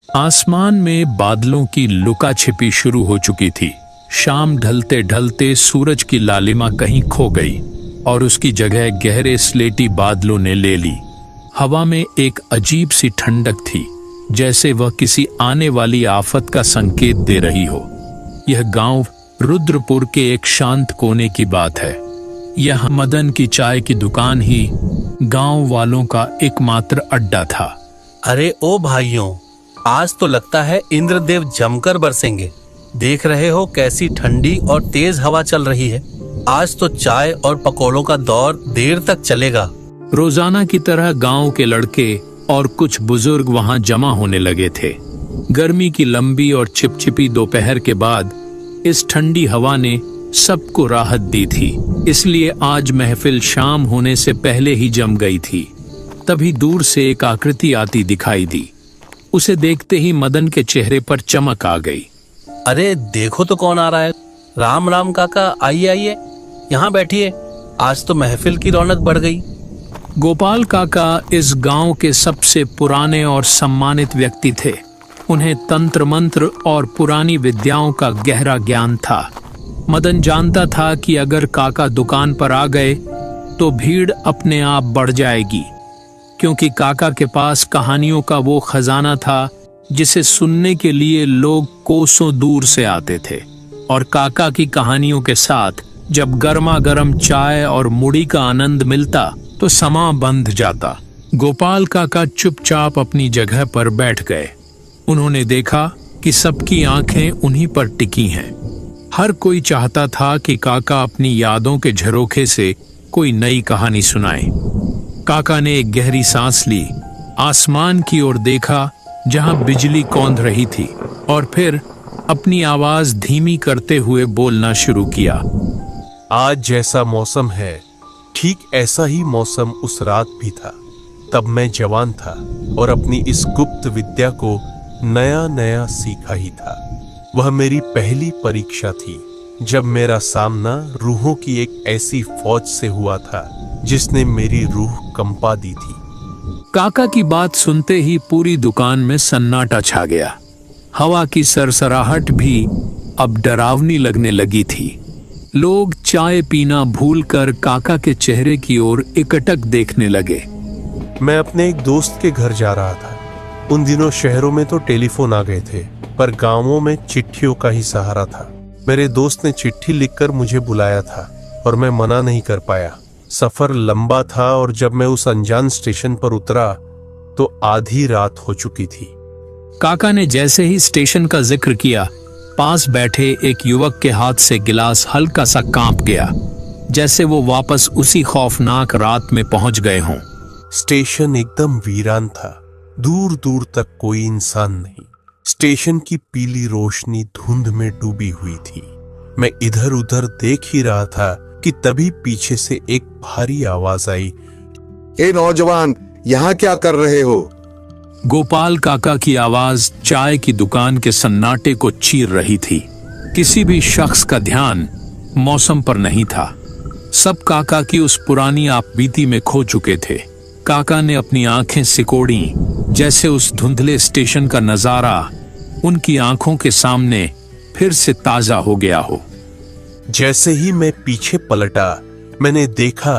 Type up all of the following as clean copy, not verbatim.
आसमान में बादलों की लुका छिपी शुरू हो चुकी थी। शाम ढलते ढलते सूरज की लालिमा कहीं खो गई और उसकी जगह गहरे स्लेटी बादलों ने ले ली। हवा में एक अजीब सी ठंडक थी, जैसे वह किसी आने वाली आफत का संकेत दे रही हो। यह गांव रुद्रपुर के एक शांत कोने की बात है। यह मदन की चाय की दुकान ही गांव वालों का एकमात्र अड्डा था। अरे ओ भाइयों, आज तो लगता है इंद्रदेव जमकर बरसेंगे। देख रहे हो कैसी ठंडी और तेज हवा चल रही है। आज तो चाय और पकौड़ों का दौर देर तक चलेगा। रोजाना की तरह गांव के लड़के और कुछ बुजुर्ग वहां जमा होने लगे थे। गर्मी की लंबी और चिपचिपी दोपहर के बाद इस ठंडी हवा ने सबको राहत दी थी, इसलिए आज महफिल शाम होने से पहले ही जम गई थी। तभी दूर से एक आकृति आती दिखाई दी। उसे देखते ही मदन के चेहरे पर चमक आ गई। अरे देखो तो कौन आ रहा है। राम राम काका, आइए आइए, यहाँ बैठिए। आज तो महफिल की रौनक बढ़ गई। गोपाल काका इस गांव के सबसे पुराने और सम्मानित व्यक्ति थे। उन्हें तंत्र मंत्र और पुरानी विद्याओं का गहरा ज्ञान था। मदन जानता था कि अगर काका दुकान पर आ गए तो भीड़ अपने आप बढ़ जाएगी, क्योंकि काका के पास कहानियों का वो खजाना था जिसे सुनने के लिए लोग कोसों दूर से आते थे। और काका की कहानियों के साथ जब गर्मा गर्म चाय और मुड़ी का आनंद मिलता तो समा बंध जाता। गोपाल काका चुपचाप अपनी जगह पर बैठ गए। उन्होंने देखा कि सबकी आंखें उन्हीं पर टिकी हैं। हर कोई चाहता था कि काका अपनी यादों के झरोखे से कोई नई कहानी सुनाए। काका ने एक गहरी सांस ली, आसमान की ओर देखा जहां बिजली कौंध रही थी, और फिर अपनी आवाज धीमी करते हुए बोलना शुरू किया। आज जैसा मौसम है, ठीक ऐसा ही मौसम उस रात भी था। तब मैं जवान था और अपनी इस गुप्त विद्या को नया नया सीखा ही था। वह मेरी पहली परीक्षा थी, जब मेरा सामना रूहों की एक ऐसी फौज से हुआ था जिसने मेरी रूह कंपा दी थी। काका की बात सुनते ही पूरी दुकान में सन्नाटा छा गया। हवा की सरसराहट भी अब डरावनी लगने लगी थी। लोग चाय पीना भूलकर काका के चेहरे की ओर एकटक देखने लगे। मैं अपने एक दोस्त के घर जा रहा था। उन दिनों शहरों में तो टेलीफोन आ गए थे, पर गांवों में चिट्ठियों का ही सहारा था। मेरे दोस्त ने चिट्ठी लिखकर मुझे बुलाया था और मैं मना नहीं कर पाया। सफर लंबा था और जब मैं उस अनजान स्टेशन पर उतरा तो आधी रात हो चुकी थी। काका ने जैसे ही स्टेशन का जिक्र किया, पास बैठे एक युवक के हाथ से गिलास हल्का सा कांप गया, जैसे वो वापस उसी खौफनाक रात में पहुंच गए हों। स्टेशन एकदम वीरान था। दूर दूर तक कोई इंसान नहीं। स्टेशन की पीली रोशनी धुंध में डूबी हुई थी। मैं इधर उधर देख ही रहा था कि तभी पीछे से एक भारी आवाज आई। ए नौजवान, यहाँ क्या कर रहे हो? गोपाल काका की आवाज चाय की दुकान के सन्नाटे को चीर रही थी। किसी भी शख्स का ध्यान मौसम पर नहीं था। सब काका की उस पुरानी आपबीती में खो चुके थे। काका ने अपनी आंखें सिकोड़ी, जैसे उस धुंधले स्टेशन का नजारा उनकी आंखों के सामने फिर से ताजा हो गया हो। जैसे ही मैं पीछे पलटा, मैंने देखा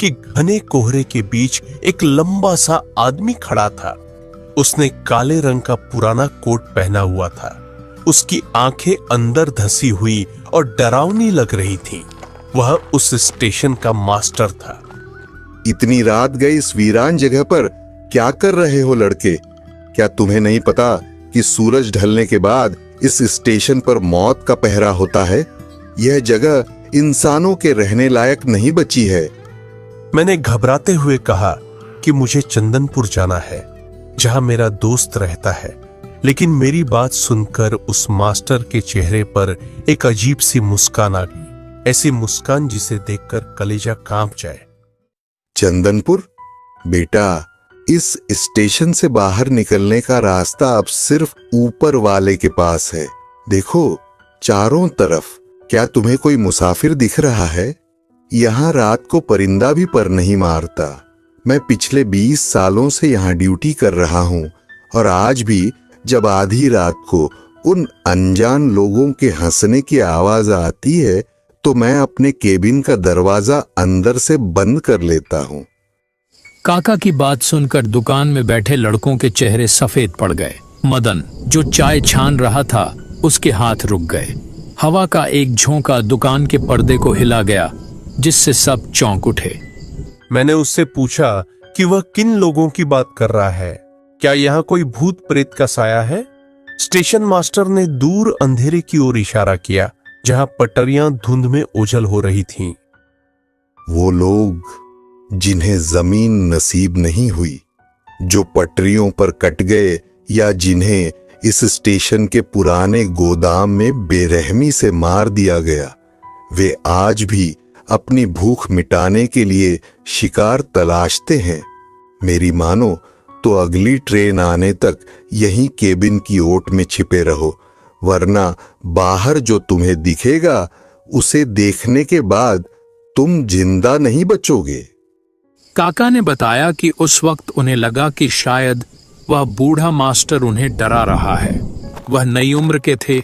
कि घने कोहरे के बीच एक लंबा सा आदमी खड़ा था। उसने काले रंग का पुराना कोट पहना हुआ था। उसकी आंखें अंदर धसी हुई और डरावनी लग रही थीं। वह उस स्टेशन का मास्टर था। इतनी रात गए इस वीरान जगह पर क्या कर रहे हो लड़के? क्या तुम्हें नहीं पता कि सूरज ढलने के बाद इस स्टेशन पर मौत का पहरा होता है? यह जगह इंसानों के रहने लायक नहीं बची है। मैंने घबराते हुए कहा कि मुझे चंदनपुर जाना है, जहां मेरा दोस्त रहता है। लेकिन मेरी बात सुनकर उस मास्टर के चेहरे पर एक अजीब सी मुस्कान आ गई, ऐसी मुस्कान जिसे देखकर कलेजा कांप जाए। चंदनपुर? बेटा, इस स्टेशन से बाहर निकलने का रास्ता अब सिर्फ ऊपर वाले के पास है। देखो चारों तरफ। क्या तुम्हें कोई मुसाफिर दिख रहा है? यहाँ रात को परिंदा भी पर नहीं मारता। मैं पिछले 20 सालों से यहाँ ड्यूटी कर रहा हूँ और आज भी जब आधी रात को उन अनजान लोगों के हंसने की आवाज आती है तो मैं अपने केबिन का दरवाजा अंदर से बंद कर लेता हूँ। काका की बात सुनकर दुकान में बैठे लड़कों के चेहरे सफेद पड़ गए। मदन, जो चाय छान रहा था, उसके हाथ रुक गए। हवा का एक झोंका दुकान के पर्दे को हिला गया, जिससे सब चौंक उठे। मैंने उससे पूछा कि वह किन लोगों की बात कर रहा है। क्या यहाँ कोई भूत प्रेत का साया है? स्टेशन मास्टर ने दूर अंधेरे की ओर इशारा किया, जहां पटरियां धुंध में ओझल हो रही थीं। वो लोग जिन्हें जमीन नसीब नहीं हुई, जो पटरियों पर कट गए या जिन्हें इस स्टेशन के पुराने गोदाम में बेरहमी से मार दिया गया, वे आज भी अपनी भूख मिटाने के लिए शिकार तलाशते हैं। मेरी मानो तो अगली ट्रेन आने तक यहीं केबिन की ओट में छिपे रहो, वरना बाहर जो तुम्हें दिखेगा उसे देखने के बाद तुम जिंदा नहीं बचोगे। काका ने बताया कि उस वक्त उन्हें लगा कि शायद वह बूढ़ा मास्टर उन्हें डरा रहा है। वह नई उम्र के थे,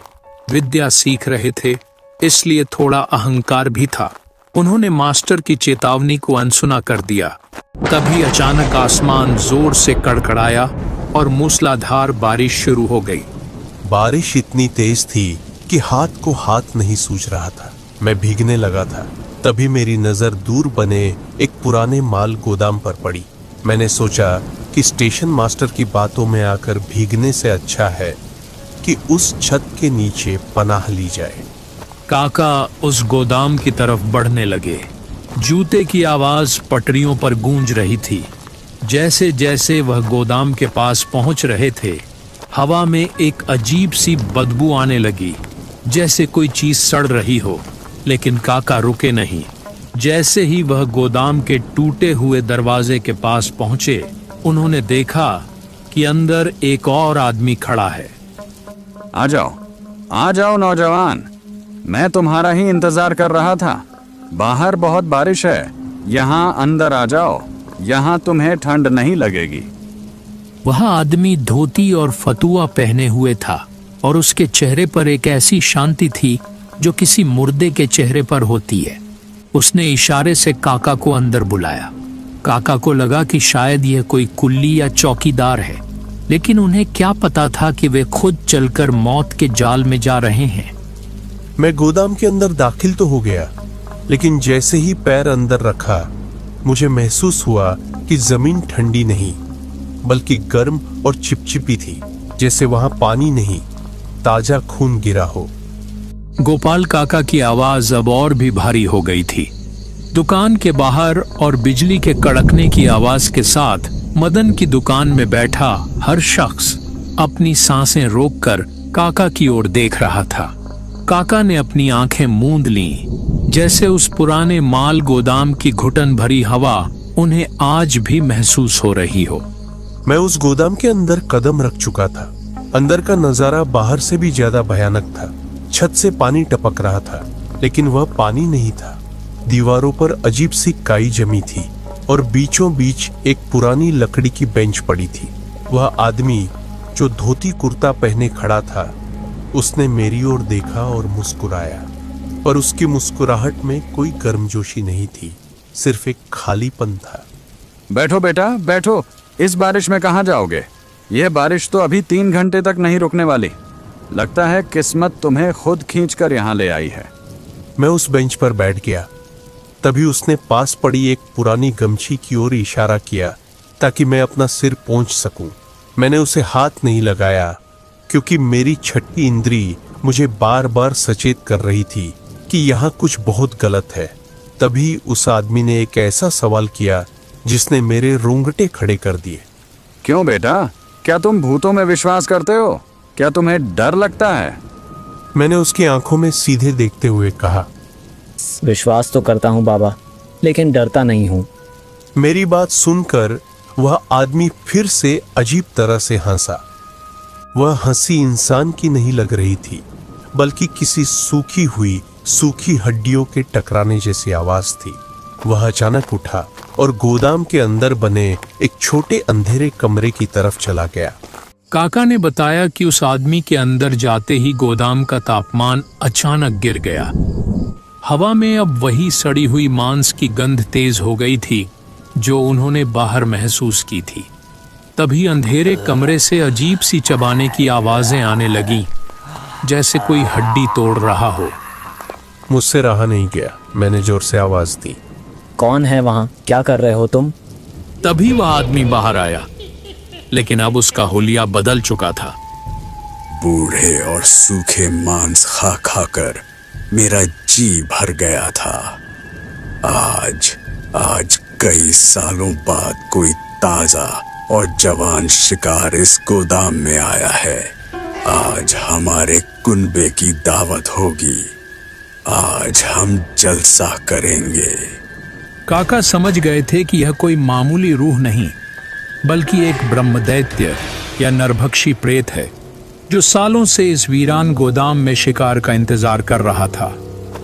विद्या सीख रहे थे, इसलिए थोड़ा अहंकार भी था। उन्होंने मास्टर की चेतावनी को अनसुना कर दिया। तभी अचानक आसमान जोर से कड़कड़ाया और मूसलाधार बारिश शुरू हो गई। बारिश इतनी तेज थी कि हाथ को हाथ नहीं सूझ रहा था। मैं भीगने लगा था। तभी मेरी नजर दूर बने एक पुराने माल गोदाम पर पड़ी। मैंने सोचा कि स्टेशन मास्टर की बातों में आकर भीगने से अच्छा है कि उस छत के नीचे पनाह ली जाए। काका उस गोदाम की तरफ बढ़ने लगे। जूते की आवाज पटरियों पर गूंज रही थी। जैसे जैसे वह गोदाम के पास पहुंच रहे थे, हवा में एक अजीब सी बदबू आने लगी, जैसे कोई चीज सड़ रही हो। लेकिन काका रुके नहीं। जैसे ही वह गोदाम के टूटे हुए दरवाजे के पास पहुंचे, उन्होंने देखा कि अंदर एक और आदमी खड़ा है। आ जाओ नौजवान, मैं तुम्हारा ही इंतजार कर रहा था। बाहर बहुत बारिश है, यहाँ अंदर आ जाओ, यहाँ तुम्हें ठंड नहीं लगेगी। वह आदमी धोती और फतुआ पहने हुए था और उसके चेहरे पर एक ऐसी शांति थी जो किसी मुर्दे के चेहरे पर होती है। उसने इशारे से काका को अंदर बुलाया। काका को लगा कि शायद यह कोई कुल्ली या चौकीदार है, लेकिन उन्हें क्या पता था कि वे खुद चलकर मौत के जाल में जा रहे हैं। मैं गोदाम के अंदर दाखिल तो हो गया, लेकिन जैसे ही पैर अंदर रखा, मुझे महसूस हुआ कि जमीन ठंडी नहीं बल्कि गर्म और चिपचिपी थी, जैसे वहां पानी नहीं, ताजा खून गिरा हो। गोपाल काका की आवाज अब और भी भारी हो गई थी। दुकान के बाहर और बिजली के कड़कने की आवाज के साथ मदन की दुकान में बैठा हर शख्स अपनी सांसें रोककर काका की ओर देख रहा था। काका ने अपनी आंखें मूंद लीं, जैसे उस पुराने माल गोदाम की घुटन भरी हवा उन्हें आज भी महसूस हो रही हो। मैं उस गोदाम के अंदर कदम रख चुका था। अंदर का नजारा बाहर से भी ज्यादा भयानक था। छत से पानी टपक रहा था, लेकिन वह पानी नहीं था। दीवारों पर अजीब सी काई जमी थी और बीचों बीच एक पुरानी लकड़ी की बेंच पड़ी थी। वह आदमी जो धोती कुर्ता पहने खड़ा था, उसने मेरी ओर देखा और मुस्कुराया, पर उसकी मुस्कुराहट में कोई गर्मजोशी नहीं थी, सिर्फ एक खालीपन था। बैठो बेटा, बैठो। इस बारिश में कहाँ जाओगे? यह बारिश तो अभी 3 घंटे तक नहीं रुकने वाली। लगता है किस्मत तुम्हें खुद खींचकर यहाँ ले आई है। मैं उस बेंच पर बैठ गया। तभी उसने पास पड़ी एक पुरानी गमछी की ओर इशारा किया ताकि मैं अपना सिर पोंछ सकूं। मैंने उसे हाथ नहीं लगाया क्योंकि मेरी छठी इंद्री मुझे बार बार सचेत कर रही थी कि यहाँ कुछ बहुत गलत है। तभी उस आदमी ने एक ऐसा सवाल किया जिसने मेरे रोंगटे खड़े कर दिए। क्यों बेटा, क्या तुम भूतों में विश्वास करते हो? क्या तुम्हें डर लगता है? मैंने उसकी आंखों में सीधे देखते हुए कहा, विश्वास तो करता हूँ बाबा, लेकिन डरता नहीं हूँ। मेरी बात सुनकर वह आदमी फिर से अजीब तरह से हंसा। वह हंसी इंसान की नहीं लग रही थी, बल्कि किसी सूखी हड्डियों के टकराने जैसी आवाज थी। वह अचानक उठा और गोदाम के अंदर बने एक छोटे अंधेरे कमरे की तरफ चला गया। काका ने बताया कि उस आदमी के अंदर जाते ही गोदाम का तापमान अचानक गिर गया। हवा में अब वही सड़ी हुई मांस की गंध तेज हो गई थी जो उन्होंने बाहर महसूस की थी। तभी अंधेरे कमरे से अजीब सी चबाने की आवाजें आने लगीं, जैसे कोई हड्डी तोड़ रहा हो। मुझसे रहा नहीं गया, मैंने जोर से आवाज दी। कौन है वहाँ? क्या कर रहे हो तुम? तभी वह आदमी बाहर आया, लेकिन अब उसका हुलिया बदल चुका था। बूढ़े और सूखे मांस खा खाकर मेरा जी भर गया था। आज कई सालों बाद कोई ताजा और जवान शिकार इस गोदाम में आया है। आज हमारे कुनबे की दावत होगी। आज हम जलसा करेंगे। काका समझ गए थे कि यह कोई मामूली रूह नहीं, बल्कि एक ब्रह्मदैत्य या नरभक्षी प्रेत है जो सालों से इस वीरान गोदाम में शिकार का इंतजार कर रहा था।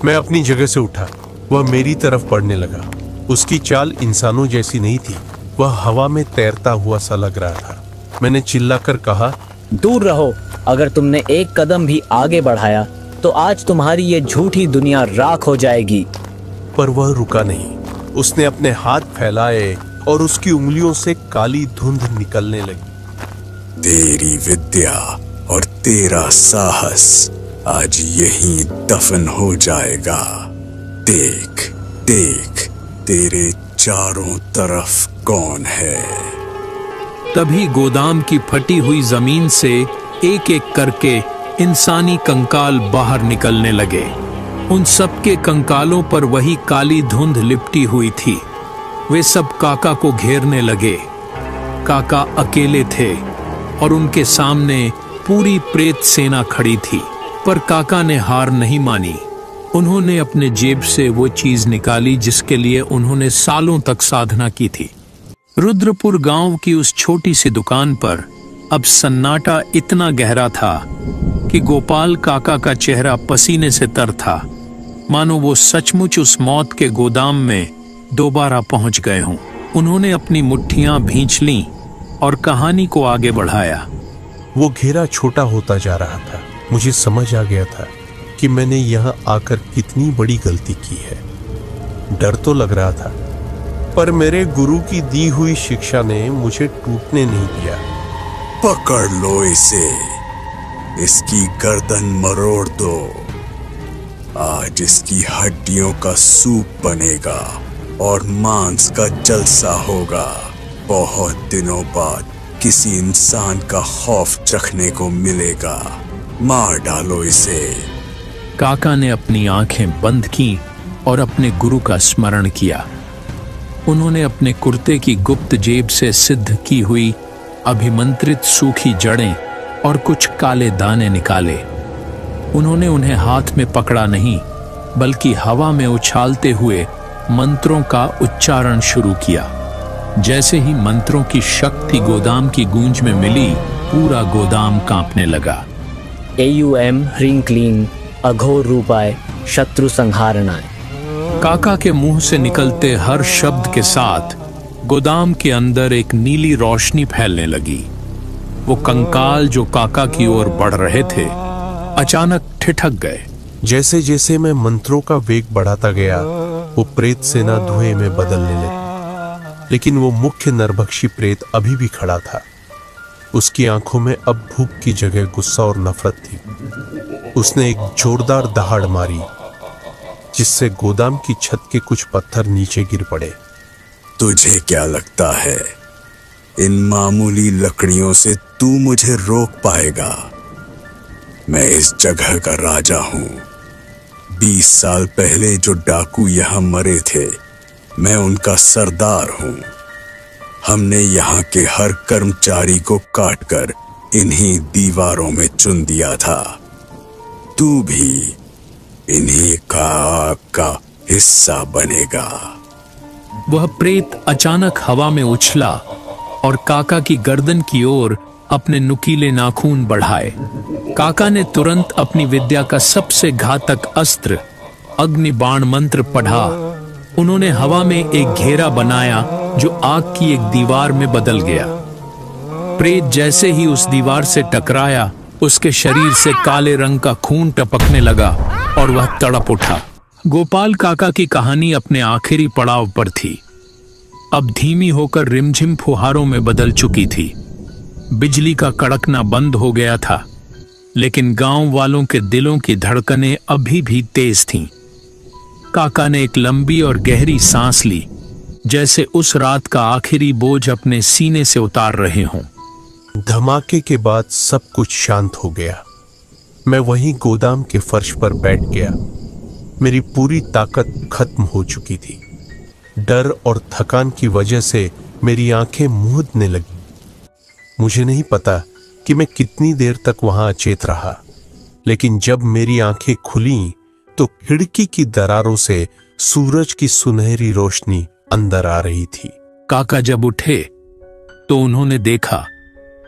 मैं अपनी जगह से उठा। वह मेरी तरफ बढ़ने लगा। उसकी चाल इंसानों जैसी नहीं थी, वह हवा में तैरता हुआ सा लग रहा था। मैंने चिल्लाकर कहा, दूर रहो। अगर तुमने एक कदम भी आगे बढ़ाया तो आज तुम्हारी ये झूठी दुनिया राख हो जाएगी। पर वह रुका नहीं। उसने अपने हाथ फैलाए और उसकी उंगलियों से काली धुंध निकलने लगी। तेरी विद्या और तेरा साहस आज यहीं दफन हो जाएगा। देख देख तेरे चारों तरफ कौन है। तभी गोदाम की फटी हुई जमीन से एक एक करके इंसानी कंकाल बाहर निकलने लगे। उन सबके कंकालों पर वही काली धुंध लिपटी हुई थी। वे सब काका को घेरने लगे। काका अकेले थे और उनके सामने पूरी प्रेत सेना खड़ी थी। पर काका ने हार नहीं मानी। उन्होंने अपने जेब से वो चीज निकाली जिसके लिए उन्होंने सालों तक साधना की थी। रुद्रपुर गांव की उस छोटी सी दुकान पर अब सन्नाटा इतना गहरा था कि गोपाल काका का चेहरा पसीने से तर था, मानो वो सचमुच उस मौत के गोदाम में दोबारा पहुंच गए हों। उन्होंने अपनी मुट्ठियां भींच लीं और कहानी को आगे बढ़ाया। वो घेरा छोटा होता जा रहा था। मुझे समझ आ गया था कि मैंने यहाँ आकर कितनी बड़ी गलती की है। डर तो लग रहा था, पर मेरे गुरु की दी हुई शिक्षा ने मुझे टूटने नहीं दिया। पकड़ लो इसे, इसकी गर्दन मरोड़ दो। आज इसकी हड्डियों का सूप बनेगा और मांस का जलसा होगा। बहुत दिनों बाद किसी इंसान का खौफ चखने को मिलेगा। मार डालो इसे। काका ने अपनी आंखें बंद की और अपने गुरु का स्मरण किया। उन्होंने अपने कुर्ते की गुप्त जेब से सिद्ध की हुई अभिमंत्रित सूखी जड़ें और कुछ काले दाने निकाले। उन्होंने उन्हें हाथ में पकड़ा नहीं, बल्कि हवा में उछालते हुए मंत्रों का उच्चारण शुरू किया। जैसे ही मंत्रों की शक्ति गोदाम की गूंज में मिली, पूरा गोदाम कांपने लगा। एयूएम ह्रीं क्लीं अघोर रूपाय शत्रु संहारणाय। काका के मुंह से निकलते हर शब्द के साथ गोदाम के अंदर एक नीली रोशनी फैलने लगी। वो कंकाल जो काका की ओर बढ़ रहे थे, अचानक ठिठक गए। जैसे जैसे मैं मंत्रों का वेग बढ़ाता गया, वो प्रेत सेना धुएं में बदलने लगी। लेकिन वो मुख्य नरभक्षी प्रेत अभी भी खड़ा था। उसकी आंखों में अब भूख की जगह गुस्सा और नफरत थी। उसने एक जोरदार दहाड़ मारी, जिससे गोदाम की छत के कुछ पत्थर नीचे गिर पड़े। तुझे क्या लगता है, इन मामूली लकड़ियों से तू मुझे रोक पाएगा? मैं इस जगह का राजा हूं। 20 साल पहले जो डाकू यहां मरे थे, मैं उनका सरदार हूं। हमने यहाँ के हर कर्मचारी को काटकर इन्हीं दीवारों में चुन दिया था। तू भी इन्हीं का हिस्सा बनेगा। वह प्रेत अचानक हवा में उछला और काका की गर्दन की ओर अपने नुकीले नाखून बढ़ाए। काका ने तुरंत अपनी विद्या का सबसे घातक अस्त्र अग्नि बाण मंत्र पढ़ा। उन्होंने हवा में एक घेरा बनाया जो आग की एक दीवार में बदल गया। प्रेत जैसे ही उस दीवार से टकराया, उसके शरीर से काले रंग का खून टपकने लगा और वह तड़प उठा। गोपाल काका की कहानी अपने आखिरी पड़ाव पर थी। अब धीमी होकर रिमझिम फुहारों में बदल चुकी थी। बिजली का कड़कना बंद हो गया था, लेकिन गांव वालों के दिलों की धड़कनें अभी भी तेज थीं। काका ने एक लंबी और गहरी सांस ली, जैसे उस रात का आखिरी बोझ अपने सीने से उतार रहे हों। धमाके के बाद सब कुछ शांत हो गया। मैं वहीं गोदाम के फर्श पर बैठ गया। मेरी पूरी ताकत खत्म हो चुकी थी। डर और थकान की वजह से मेरी आंखें मूंदने लगी। मुझे नहीं पता कि मैं कितनी देर तक वहां अचेत रहा, लेकिन जब मेरी आंखें खुलीं तो खिड़की की दरारों से सूरज की सुनहरी रोशनी अंदर आ रही थी। काका जब उठे तो उन्होंने देखा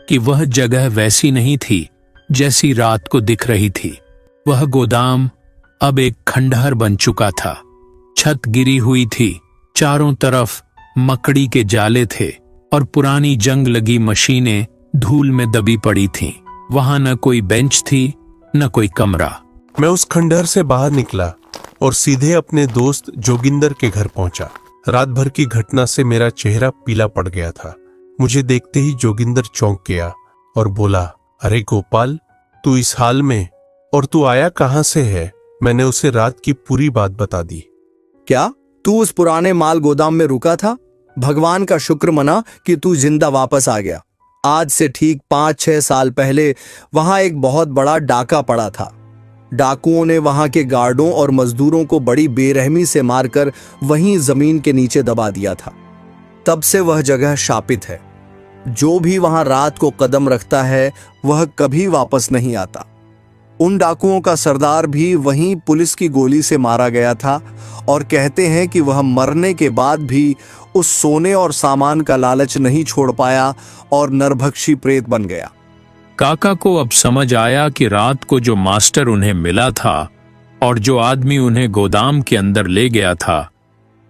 कि वह जगह वैसी नहीं थी जैसी रात को दिख रही थी। वह गोदाम अब एक खंडहर बन चुका था। छत गिरी हुई थी, चारों तरफ मकड़ी के जाले थे और पुरानी जंग लगी मशीनें धूल में दबी पड़ी थीं। वहां न कोई बेंच थी, न कोई कमरा। मैं उस खंडहर से बाहर निकला और सीधे अपने दोस्त जोगिंदर के घर पहुंचा। रात भर की घटना से मेरा चेहरा पीला पड़ गया था। मुझे देखते ही जोगिंदर चौंक गया और बोला, अरे गोपाल, तू इस हाल में, और तू आया कहां से है? मैंने उसे रात की पूरी बात बता दी। क्या तू उस पुराने माल गोदाम में रुका था? भगवान का शुक्र मना कि तू जिंदा वापस आ गया। आज से ठीक 5-6 साल पहले वहां एक बहुत बड़ा डाका पड़ा था। डाकुओं ने वहां के गार्डों और मजदूरों को बड़ी बेरहमी से मारकर वहीं जमीन के नीचे दबा दिया था। तब से वह जगह शापित है। जो भी वहां रात को कदम रखता है वह कभी वापस नहीं आता। उन डाकुओं का सरदार भी वहीं पुलिस की गोली से मारा गया था और कहते हैं कि वह मरने के बाद भी उस सोने और सामान का लालच नहीं छोड़ पाया और नरभक्षी प्रेत बन गया। काका को अब समझ आया कि रात को जो मास्टर उन्हें मिला था और जो आदमी उन्हें गोदाम के अंदर ले गया था,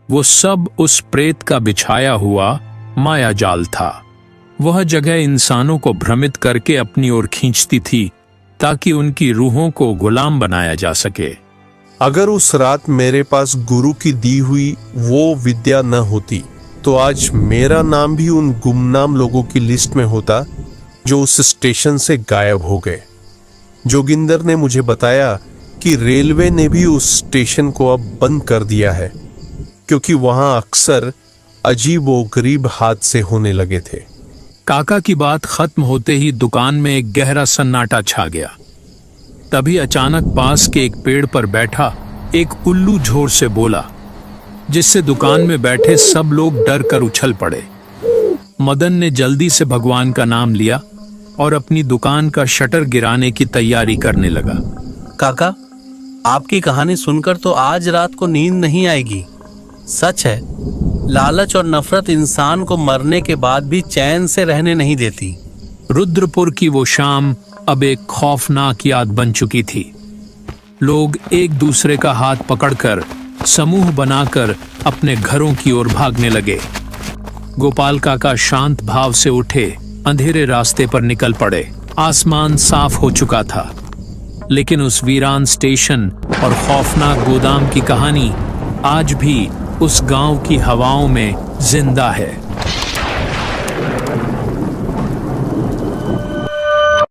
वो सब उस प्रेत का बिछाया हुआ माया जाल था। वह जगह इंसानों को भ्रमित करके अपनी ओर खींचती थी ताकि उनकी रूहों को गुलाम बनाया जा सके। अगर उस रात मेरे पास गुरु की दी हुई वो विद्या न होती तो आज मेरा नाम भी उन गुमनाम लोगों की लिस्ट में होता जो उस स्टेशन से गायब हो गए। जोगिंदर ने मुझे बताया कि रेलवे ने भी उस स्टेशन को अब बंद कर दिया है, क्योंकि वहां अक्सर अजीब व गरीब हादसे होने लगे थे। काका की बात खत्म होते ही दुकान में एक गहरा सन्नाटा छा गया। तभी अचानक पास के एक पेड़ पर बैठा एक उल्लू जोर से बोला, जिससे दुकान में बैठे सब लोग डर कर उछल पड़े। मदन ने जल्दी से भगवान का नाम लिया और अपनी दुकान का शटर गिराने की तैयारी करने लगा। काका, आपकी कहानी सुनकर तो आज रात को नींद नहीं आएगी। सच है, लालच और नफरत इंसान को मरने के बाद भी चैन से रहने नहीं देती। रुद्रपुर की वो शाम अब एक खौफनाक याद बन चुकी थी। लोग एक दूसरे का हाथ पकड़कर समूह बनाकर अपने घरों की ओर भागने लगे। गोपाल काका शांत भाव से उठे, अंधेरे रास्ते पर निकल पड़े। आसमान साफ हो चुका था, लेकिन उस वीरान स्टेशन और खौफनाक गोदाम की कहानी आज भी उस गांव की हवाओं में जिंदा है।